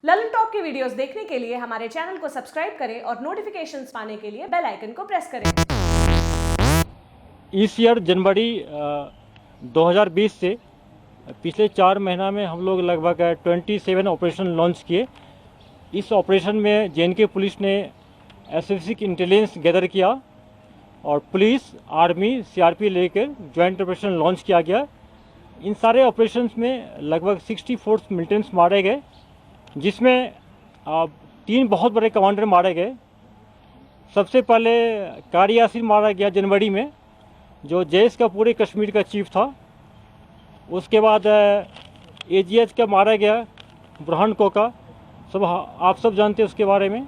Lalan top की videos देखने के लिए हमारे चैनल को सब्सक्राइब करें और नोटिफिकेशंस पाने के लिए बेल आइकन को प्रेस करें। इस ईयर जनवरी 2020 से पिछले 4 महीना में हम लोग लगभग 27 ऑपरेशन लॉन्च किए। इस ऑपरेशन में जे.एन.के पुलिस ने स्पेसिफिक इंटेलिजेंस गैदर किया और पुलिस, आर्मी, सीआरपी लेकर ज्वाइंट ऑपरेशन लॉन्च किया गया। इन सारे ऑपरेशंस में लगभग 64 मिलिटेंट्स मारे गए, जिसमें 3 बहुत बड़े कमांडर मारे गए। सबसे पहले कारी यासीन मारा गया जनवरी में, जो जैश का पूरे कश्मीर का चीफ था। उसके बाद एजीएच का मारा गया बुरहान कोका, आप सब जानते हैं उसके बारे में।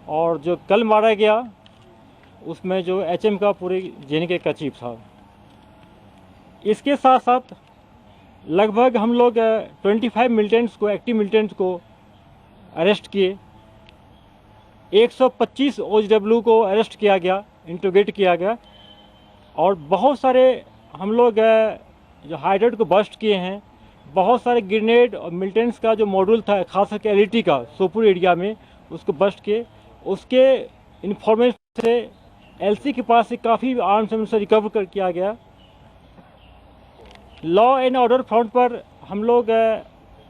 और जो कल मारा गया उसमें जो एचएम का पूरे जे.एन.के का चीफ था। इसके साथ साथ लगभग हम लोग 25 मिलिटेंट्स को, एक्टिव मिलिटेंट्स को अरेस्ट किए। 125 OHW को अरेस्ट किया गया, इंट्रोगेट किया गया। और बहुत सारे हम लोग जो हाइडेड को बस्ट किए हैं। बहुत सारे ग्रेनेड और मिलिटेंट्स का जो मॉड्यूल था, खास करके एलईटी का सोपुर एरिया में, उसको बस्ट किए। उसके इन्फॉर्मेशन से एलसी के पास से काफ़ी आर्म्स हमसे रिकवर किया गया। लॉ एंड ऑर्डर फ्रंट पर हम लोग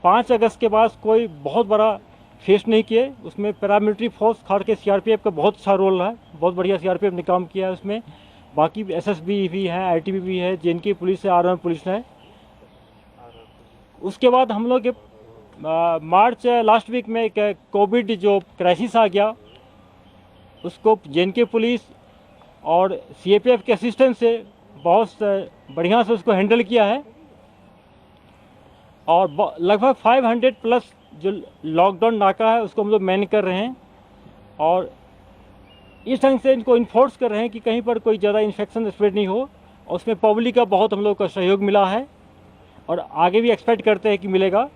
5 अगस्त के बाद कोई बहुत बड़ा फेस नहीं किए। उसमें पैरामिलिट्री फोर्स, खास के सीआरपीएफ का बहुत अच्छा रोल है, बहुत बढ़िया सीआरपीएफ ने काम किया है उसमें। बाकी एसएसबी भी है, आईटीबी भी है, जे.एन.के पुलिस है, आर्मी पुलिस है। उसके बाद हम लोग मार्च लास्ट वीक में एक कोविड जो क्राइसिस आ गया, उसको जे.एन.के पुलिस और सीएपीएफ के असिस्टेंस से बहुत बढ़िया से उसको हैंडल किया है। और लगभग 500 प्लस जो लॉकडाउन नाका है उसको हम लोग मैन कर रहे हैं। और इस ढंग से इनको इन्फोर्स कर रहे हैं कि कहीं पर कोई ज़्यादा इन्फेक्शन स्प्रेड नहीं हो। और उसमें पब्लिक का बहुत हम लोग का सहयोग मिला है और आगे भी एक्सपेक्ट करते हैं कि मिलेगा।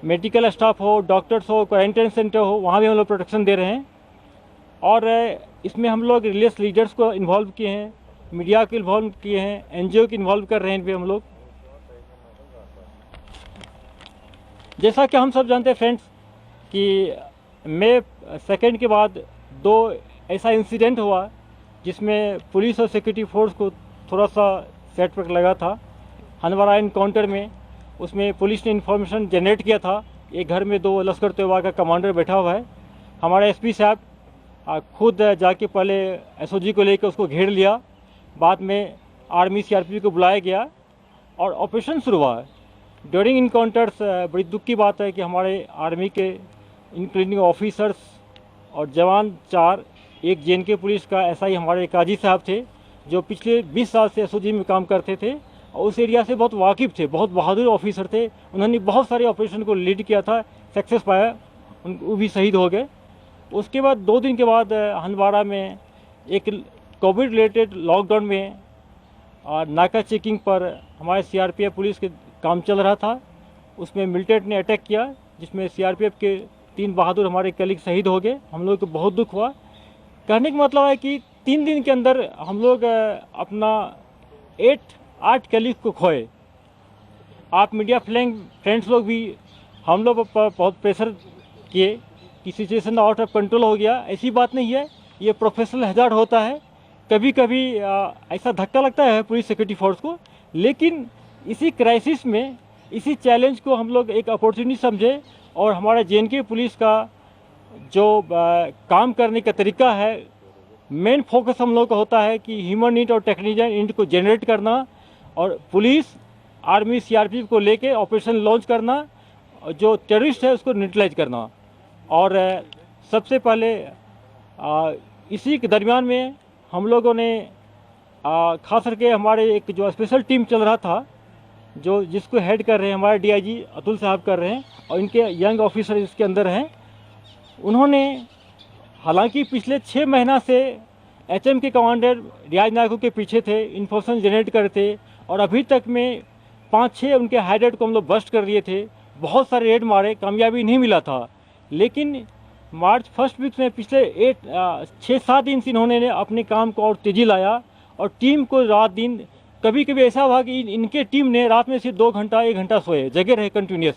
मेडिकल स्टाफ हो, डॉक्टर्स हो, क्वारंटाइन सेंटर हो, वहाँ भी हम लोग प्रोटेक्शन दे रहे हैं। और इसमें हम लोग रिलीजियस लीडर्स को इन्वॉल्व किए हैं, मीडिया को इन्वॉल्व किए हैं, एनजीओ को इन्वॉल्व कर रहे हैं हम लोग। जैसा कि हम सब जानते हैं फ्रेंड्स कि मई 2 के बाद 2 ऐसा इंसिडेंट हुआ जिसमें पुलिस और सिक्योरिटी फोर्स को थोड़ा सा सेटबैक लगा था। हनवारा इनकाउंटर में उसमें पुलिस ने इन्फॉर्मेशन जनरेट किया था। एक घर में 2 लश्कर तैयबा का कमांडर बैठा हुआ है। हमारे एसपी साहब खुद जाके पहले एसओजी को लेकर उसको घेर लिया। बाद में आर्मी सीआरपी को बुलाया गया और ऑपरेशन शुरू हुआ। ड्यूरिंग इनकाउंटर्स बड़ी दुख की बात है कि हमारे आर्मी के इंक्लूडिंग ऑफिसर्स और जवान 4, एक जे.एन.के पुलिस का एसआई हमारे काजी साहब थे, जो पिछले 20 साल से एसओजी में काम करते थे और उस एरिया से बहुत वाकिफ़ थे, बहुत बहादुर ऑफिसर थे। उन्होंने बहुत सारे ऑपरेशन को लीड किया था, सक्सेस पाया, वो भी शहीद हो गए। उसके बाद 2 दिन के बाद हंदवाड़ा में एक कोविड रिलेटेड लॉकडाउन में नाका चेकिंग पर हमारे सीआरपीएफ पुलिस के काम चल रहा था। उसमें मिलिटेंट ने अटैक किया, जिसमें सीआरपीएफ के 3 बहादुर हमारे कलीग शहीद हो गए। हम लोग को बहुत दुख हुआ। कहने का मतलब है कि 3 दिन के अंदर हम लोग अपना 8 कलीग को खोए। आप मीडिया फ्रेंड्स लोग भी हम लोग पर बहुत प्रेशर किए कि सिचुएशन आउट ऑफ कंट्रोल हो गया। ऐसी बात नहीं है, ये प्रोफेशनल हैजार्ड होता है। कभी कभी ऐसा धक्का लगता है पुलिस सिक्योरिटी फोर्स को, लेकिन इसी क्राइसिस में, इसी चैलेंज को हम लोग एक अपॉर्चुनिटी समझे। और हमारा जे.एन.के पुलिस का जो काम करने का तरीका है, मेन फोकस हम लोग का होता है कि ह्यूमन नीड और टेक्निकल नीड को जनरेट करना और पुलिस, आर्मी, सीआरपी को लेके ऑपरेशन लॉन्च करना, जो टेररिस्ट है उसको न्यूट्रलाइज करना। और सबसे पहले इसी के दरमियान में हम लोगों ने खास करके हमारे एक जो स्पेशल टीम चल रहा था, जिसको हेड कर रहे हैं हमारे डीआईजी अतुल साहब कर रहे हैं, और इनके यंग ऑफिसर इसके अंदर हैं। उन्होंने हालांकि पिछले 6 महीना से एचएम के कमांडर रियाज नायकों के पीछे थे, इन्फॉर्मेशन जनरेट करते, और अभी तक में 5-6 उनके हाइडेड को हम लोग बस्ट कर दिए थे। बहुत सारे रेड मारे, कामयाबी नहीं मिला था। लेकिन मार्च 1 वीक में पिछले 6-7 दिन से इन्होंने अपने काम को और तेज़ी लाया और टीम को रात दिन, कभी कभी ऐसा हुआ कि इनके टीम ने रात में सिर्फ 2 घंटा 1 घंटा सोए, जगे रहे कंटिन्यूस।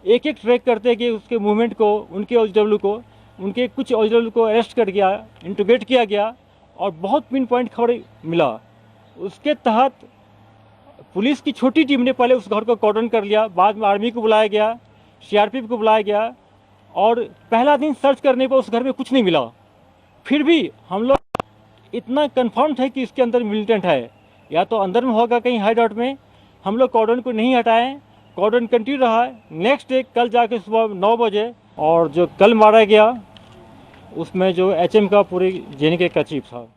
एक एक ट्रैक करते कि उसके मूवमेंट को, उनके OGW को, उनके कुछ OGW को अरेस्ट कर गया, इंट्रोगेट किया गया और बहुत पिन पॉइंट खबर मिला। उसके तहत पुलिस की छोटी टीम ने पहले उस घर को कॉर्डन कर लिया, बाद में आर्मी को बुलाया गया, CRPF को बुलाया गया और पहला दिन सर्च करने पर उस घर में कुछ नहीं मिला। फिर भी हम लोग इतना कन्फर्म है कि इसके अंदर मिलिटेंट है, या तो अंदर में होगा कहीं हाइड आउट में। हम लोग कॉर्डन को नहीं हटाएं, कॉर्डन कंटिन्यू रहा है। नेक्स्ट डे कल जाके सुबह 9 बजे, और जो कल मारा गया उसमें जो HM का पूरे JNK का चीफ था।